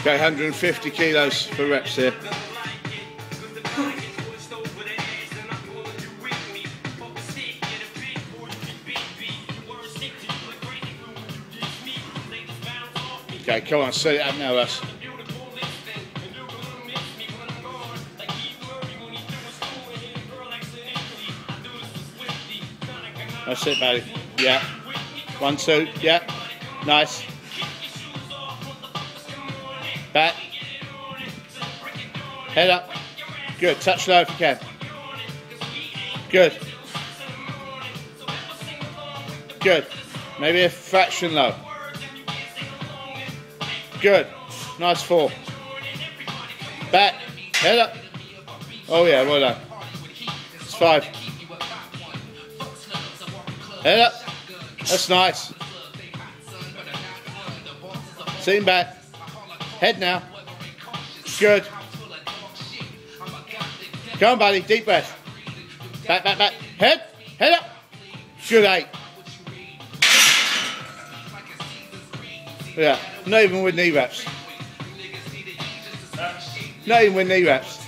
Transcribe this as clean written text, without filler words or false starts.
Okay, 150 kilos for reps here. Okay, come on, set it up now, Russ. That's it, buddy. Yeah. 1, 2. Yeah. Nice. Back. Head up. Good. Touch low if you can. Good. Good. Maybe a fraction low. Good. Nice 4. Back. Head up. Oh yeah, well done. It's 5. Head up. That's nice. Sitting back. Head now. Good. Come on, buddy. Deep breath. Back, back, back. Head. Head up. Good 8. Yeah. Not even with knee wraps. Not even with knee wraps.